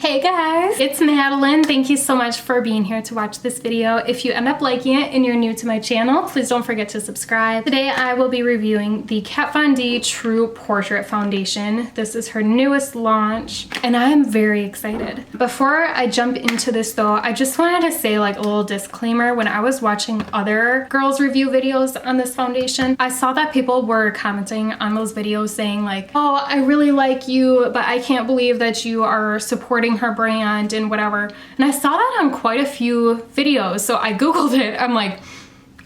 Hey guys, it's Madeline. Thank you so much for being here to watch this video. If you end up liking it and you're new to my channel, please don't forget to subscribe. Today I will be reviewing the Kat Von D True Portrait Foundation. This is her newest launch and I am very excited. Before I jump into this though, I just wanted to say like a little disclaimer. When I was watching other girls review videos on this foundation, I saw that people were commenting on those videos saying like, oh, I really like you, but I can't believe that you are supporting her brand and whatever. And I saw that on quite a few videos, so I googled it. I'm like,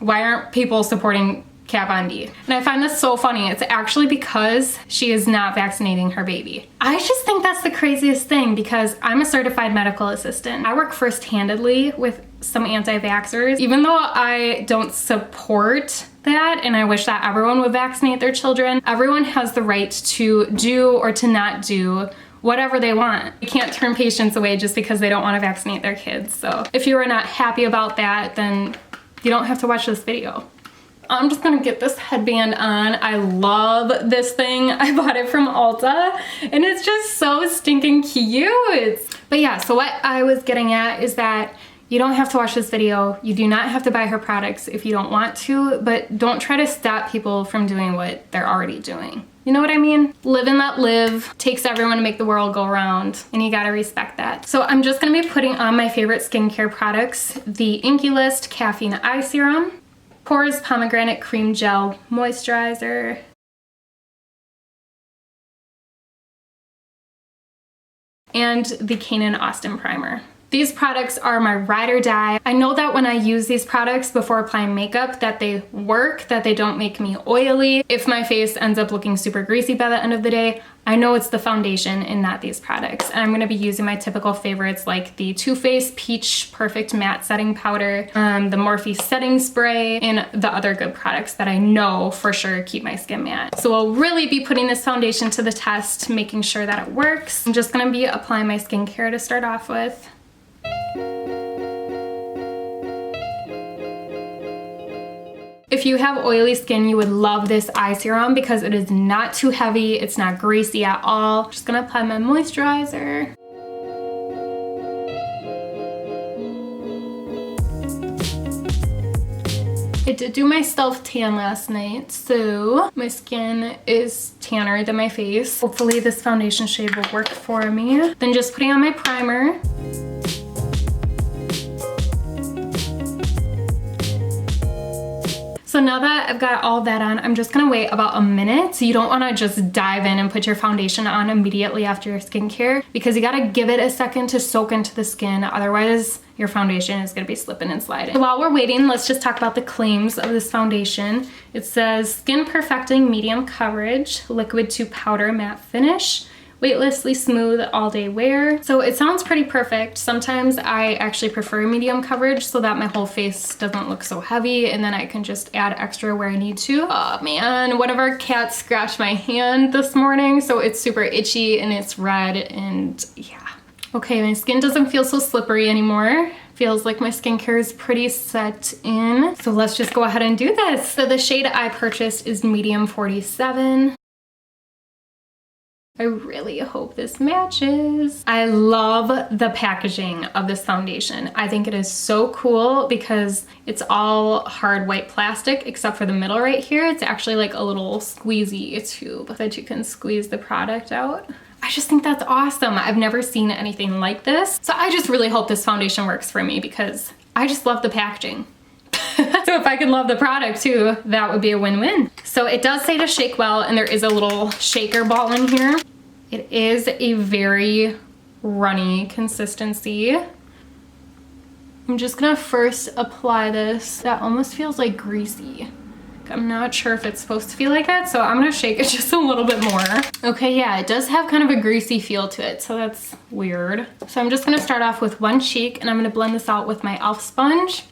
why aren't people supporting Kat Von D? And I find this so funny. It's actually because she is not vaccinating her baby. I just think that's the craziest thing because I'm a certified medical assistant. I work first-handedly with some anti-vaxxers. Even though I don't support that and I wish that everyone would vaccinate their children, everyone has the right to do or to not do whatever they want. You can't turn patients away just because they don't want to vaccinate their kids. So if you are not happy about that, then you don't have to watch this video. I'm just gonna get this headband on. I love this thing. I bought it from Ulta and it's just so stinking cute. But yeah, so what I was getting at is that you don't have to watch this video. You do not have to buy her products if you don't want to, but don't try to stop people from doing what they're already doing. You know what I mean? Live and let live. Takes everyone to make the world go around, and you gotta respect that. So I'm just gonna be putting on my favorite skincare products, the Inky List Caffeine Eye Serum, Pores Pomegranate Cream Gel Moisturizer, and the Kanan Austin Primer. These products are my ride or die. I know that when I use these products before applying makeup that they work, that they don't make me oily. If my face ends up looking super greasy by the end of the day, I know it's the foundation and not these products. And I'm gonna be using my typical favorites like the Too Faced Peach Perfect Matte Setting Powder, the Morphe Setting Spray, and the other good products that I know for sure keep my skin matte. So I'll really be putting this foundation to the test, making sure that it works. I'm just gonna be applying my skincare to start off with. If you have oily skin, you would love this eye serum because it is not too heavy, it's not greasy at all. Just gonna apply my moisturizer. I did do my self-tan last night, so my skin is tanner than my face. Hopefully this foundation shade will work for me. Then just putting on my primer. So now that I've got all that on, I'm just gonna wait about a minute. So you don't wanna just dive in and put your foundation on immediately after your skincare because you gotta give it a second to soak into the skin. Otherwise, your foundation is gonna be slipping and sliding. So while we're waiting, let's just talk about the claims of this foundation. It says skin perfecting medium coverage, liquid to powder matte finish, weightlessly smooth all day wear. So it sounds pretty perfect. Sometimes I actually prefer medium coverage so that my whole face doesn't look so heavy and then I can just add extra where I need to. Oh man, one of our cats scratched my hand this morning, so it's super itchy and it's red and yeah. Okay, my skin doesn't feel so slippery anymore. Feels like my skincare is pretty set in. So let's just go ahead and do this. So the shade I purchased is medium 47. I really hope this matches. I love the packaging of this foundation. I think it is so cool because it's all hard white plastic except for the middle right here. It's actually like a little squeezy tube that you can squeeze the product out. I just think that's awesome. I've never seen anything like this. So I just really hope this foundation works for me because I just love the packaging. So if I could love the product too, that would be a win-win. So it does say to shake well, and there is a little shaker ball in here. It is a very runny consistency. I'm just gonna first apply this. That almost feels like greasy. I'm not sure if it's supposed to feel like that, so I'm gonna shake it just a little bit more. Okay, yeah, it does have kind of a greasy feel to it, so that's weird. So I'm just gonna start off with one cheek, and I'm gonna blend this out with my e.l.f. sponge.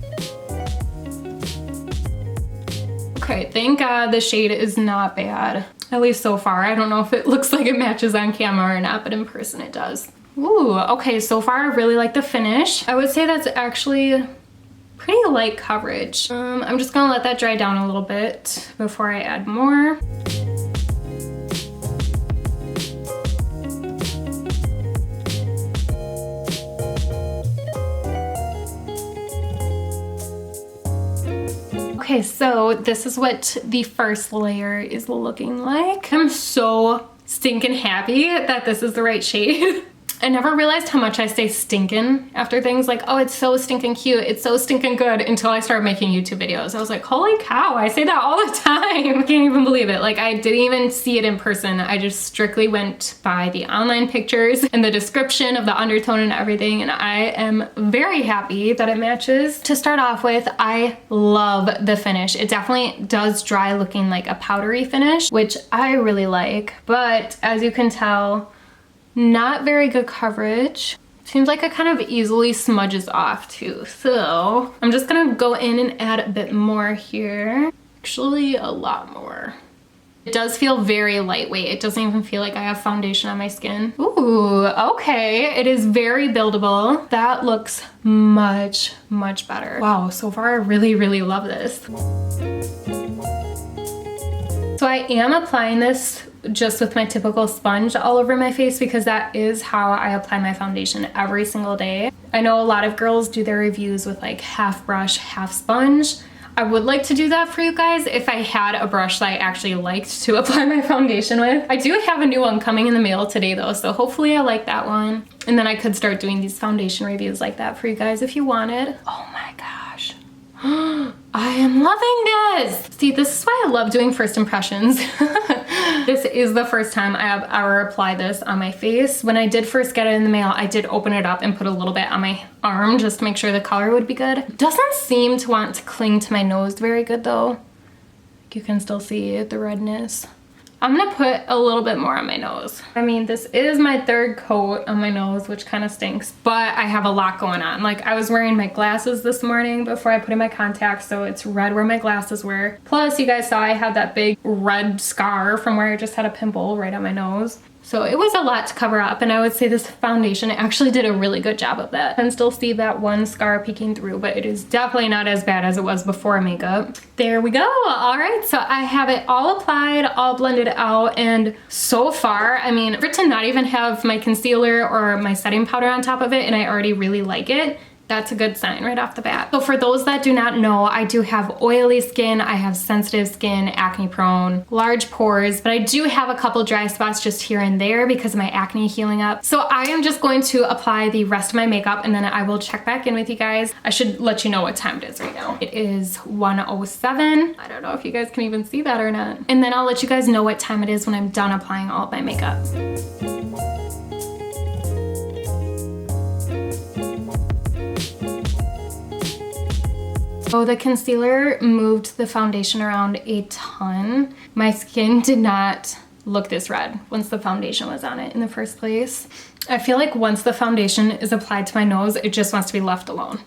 Okay, thank God the shade is not bad. At least so far. I don't know if it looks like it matches on camera or not, but in person it does. Ooh, okay, so far I really like the finish. I would say that's actually pretty light coverage. I'm just gonna let that dry down a little bit before I add more. Okay, so this is what the first layer is looking like. I'm so stinking happy that this is the right shade. I never realized how much I say stinkin' after things like, oh, it's so stinking cute, it's so stinking good, until I started making YouTube videos. I was like, holy cow, I say that all the time. I can't even believe it. Like, I didn't even see it in person. I just strictly went by the online pictures and the description of the undertone and everything, and I am very happy that it matches. To start off with, I love the finish. It definitely does dry looking like a powdery finish, which I really like, but as you can tell, not very good coverage. Seems like it kind of easily smudges off too. So I'm just gonna go in and add a bit more here. Actually, a lot more. It does feel very lightweight. It doesn't even feel like I have foundation on my skin. Ooh, okay. It is very buildable. That looks much, much better. Wow, so far I really, really love this. So I am applying this just with my typical sponge all over my face because that is how I apply my foundation every single day. I know a lot of girls do their reviews with like half brush, half sponge. I would like to do that for you guys if I had a brush that I actually liked to apply my foundation with. I do have a new one coming in the mail today though, so hopefully I like that one. And then I could start doing these foundation reviews like that for you guys if you wanted. Oh my gosh. I am loving this. See, this is why I love doing first impressions. This is the first time I have ever applied this on my face. When I did first get it in the mail, I did open it up and put a little bit on my arm just to make sure the color would be good. It doesn't seem to want to cling to my nose very good though. You can still see the redness. I'm gonna put a little bit more on my nose. I mean, this is my third coat on my nose, which kind of stinks, but I have a lot going on. Like, I was wearing my glasses this morning before I put in my contacts, so it's red where my glasses were. Plus, you guys saw I had that big red scar from where I just had a pimple right on my nose. So it was a lot to cover up, and I would say this foundation actually did a really good job of that. I can still see that one scar peeking through, but it is definitely not as bad as it was before makeup. There we go. All right, so I have it all applied, all blended out, and so far, I mean, for it to not even have my concealer or my setting powder on top of it, and I already really like it, that's a good sign right off the bat. So for those that do not know, I do have oily skin, I have sensitive skin, acne prone, large pores, but I do have a couple dry spots just here and there because of my acne healing up. So I am just going to apply the rest of my makeup and then I will check back in with you guys. I should let you know what time it is right now. It is 1:07. I don't know if you guys can even see that or not. And then I'll let you guys know what time it is when I'm done applying all of my makeup. So the concealer moved the foundation around a ton. My skin did not look this red once the foundation was on it in the first place. I feel like once the foundation is applied to my nose, it just wants to be left alone.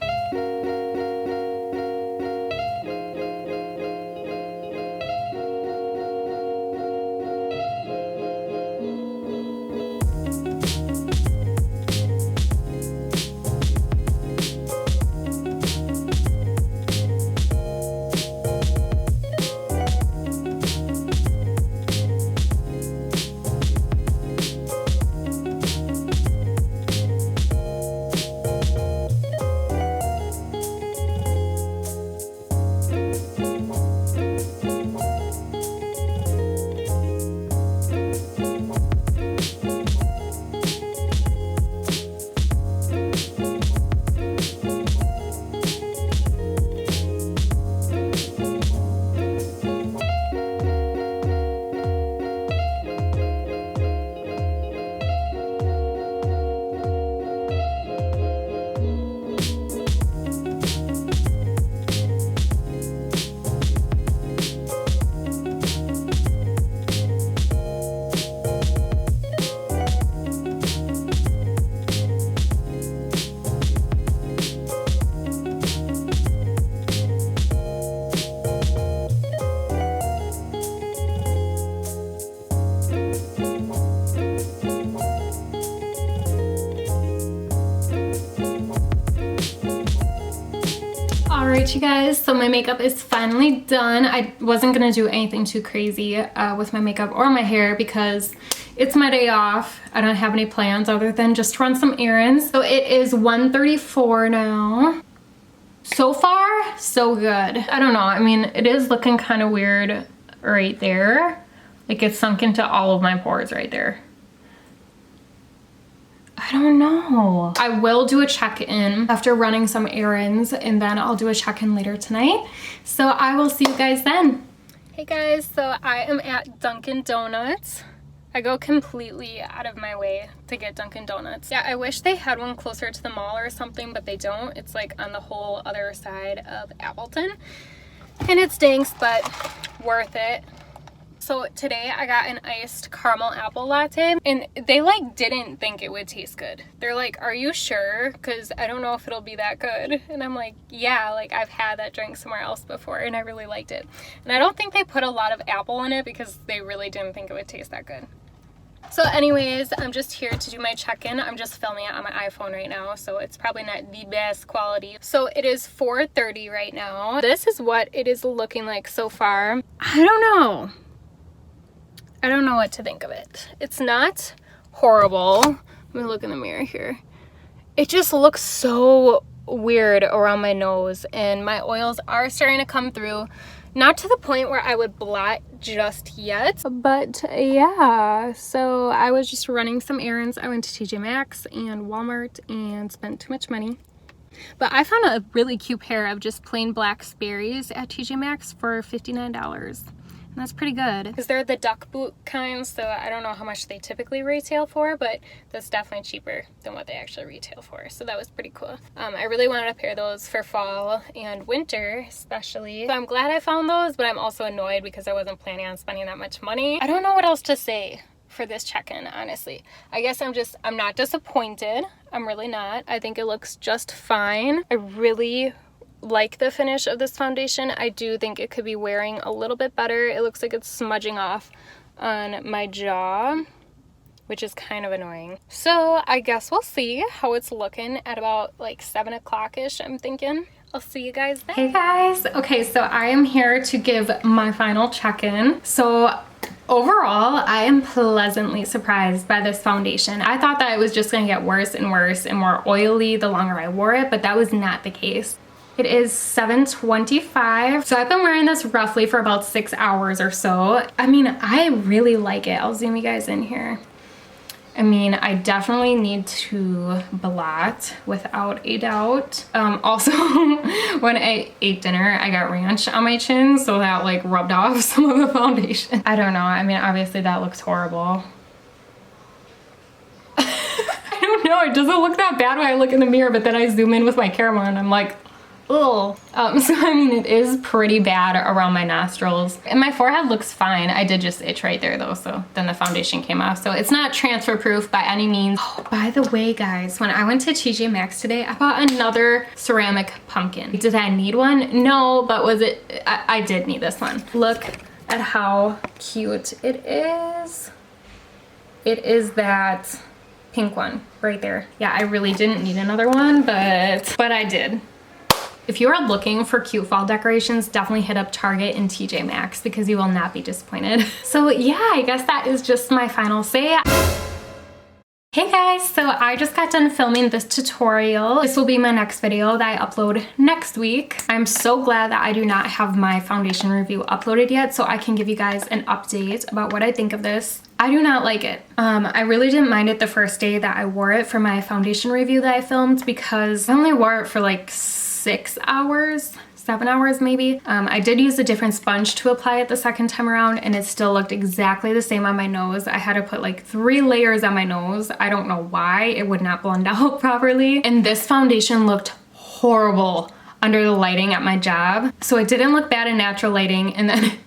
Alright you guys, so my makeup is finally done. I wasn't gonna do anything too crazy with my makeup or my hair because it's my day off. I don't have any plans other than just run some errands. So it is 1:34 now. So far, so good. I don't know. I mean, it is looking kind of weird right there. Like it's sunk into all of my pores right there. I don't know. I will do a check-in after running some errands, and then I'll do a check-in later tonight. So I will see you guys then. Hey guys, so I am at Dunkin' Donuts. I go completely out of my way to get Dunkin' Donuts. Yeah, I wish they had one closer to the mall or something, but they don't. It's like on the whole other side of Appleton. And it stinks, but worth it. So today I got an iced caramel apple latte, and they like didn't think it would taste good. They're like, are you sure? Because I don't know if it'll be that good. And I'm like, yeah, like I've had that drink somewhere else before and I really liked it. And I don't think they put a lot of apple in it because they really didn't think it would taste that good. So anyways, I'm just here to do my check-in. I'm just filming it on my iPhone right now, so it's probably not the best quality. So it is 4:30 right now. This is what it is looking like so far. I don't know. I don't know what to think of it. It's not horrible. Let me look in the mirror here. It just looks so weird around my nose, and my oils are starting to come through. Not to the point where I would blot just yet, but yeah. So I was just running some errands. I went to TJ Maxx and Walmart and spent too much money. But I found a really cute pair of just plain black Sperry's at TJ Maxx for $59. And that's pretty good because they're the duck boot kinds, so I don't know how much they typically retail for, but that's definitely cheaper than what they actually retail for, so that was pretty cool. I really wanted a pair of those for fall and winter especially, so I'm glad I found those, but I'm also annoyed because I wasn't planning on spending that much money. I don't know what else to say for this check-in, honestly. I guess I'm not disappointed. I'm really not. I think it looks just fine. I really like the finish of this foundation. I do think it could be wearing a little bit better. It looks like it's smudging off on my jaw, which is kind of annoying. So I guess we'll see how it's looking at about like 7 o'clock-ish, I'm thinking. I'll see you guys then. Hey guys, okay, so I am here to give my final check-in. So overall, I am pleasantly surprised by this foundation. I thought that it was just gonna get worse and worse and more oily the longer I wore it, but that was not the case. It is 7:25, so I've been wearing this roughly for about 6 hours or so. I mean, I really like it. I'll zoom you guys in here. I mean, I definitely need to blot without a doubt. Also, when I ate dinner, I got ranch on my chin, so that like rubbed off some of the foundation. I don't know. I mean, obviously that looks horrible. I don't know. It doesn't look that bad when I look in the mirror, but then I zoom in with my camera and I'm like, ugh. So I mean, it is pretty bad around my nostrils, and my forehead looks fine. I did just itch right there though, so then the foundation came off, so it's not transfer proof by any means. Oh, by the way guys, when I went to TJ Maxx today, I bought another ceramic pumpkin. Did I need one? No, but was it, I did need this one. Look at how cute it is. It is that pink one right there. Yeah, I really didn't need another one, but I did. If you are looking for cute fall decorations, definitely hit up Target and TJ Maxx because you will not be disappointed. So yeah, I guess that is just my final say. Hey guys, so I just got done filming this tutorial. This will be my next video that I upload next week. I'm so glad that I do not have my foundation review uploaded yet, so I can give you guys an update about what I think of this. I do not like it. I really didn't mind it the first day that I wore it for my foundation review that I filmed because I only wore it for like 6 hours, 7 hours maybe. I did use a different sponge to apply it the second time around, and it still looked exactly the same on my nose. I had to put like 3 layers on my nose. I don't know why. It would not blend out properly. And this foundation looked horrible under the lighting at my job. So it didn't look bad in natural lighting. And then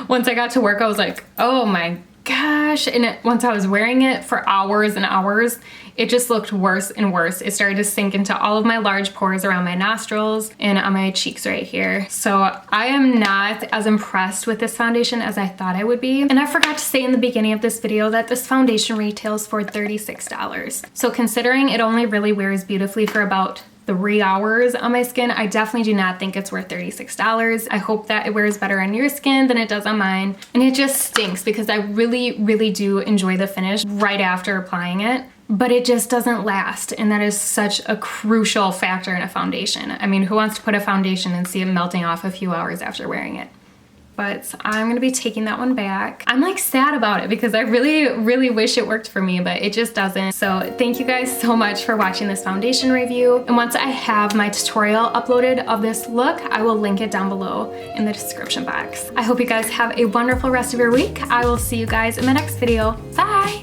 once I got to work, I was like, oh my gosh. And once I was wearing it for hours and hours, it just looked worse and worse. It started to sink into all of my large pores around my nostrils and on my cheeks right here. So I am not as impressed with this foundation as I thought I would be. And I forgot to say in the beginning of this video that this foundation retails for $36. So considering it only really wears beautifully for about 3 hours on my skin, I definitely do not think it's worth $36. I hope that it wears better on your skin than it does on mine. And it just stinks because I really, really do enjoy the finish right after applying it. but it just doesn't last. And that is such a crucial factor in a foundation. I mean, who wants to put a foundation and see it melting off a few hours after wearing it? But I'm gonna be taking that one back. I'm like sad about it because I really wish it worked for me, but it just doesn't. So thank you guys so much for watching this foundation review. And once I have my tutorial uploaded of this look, I will link it down below in the description box. I hope you guys have a wonderful rest of your week. I will see you guys in the next video. Bye!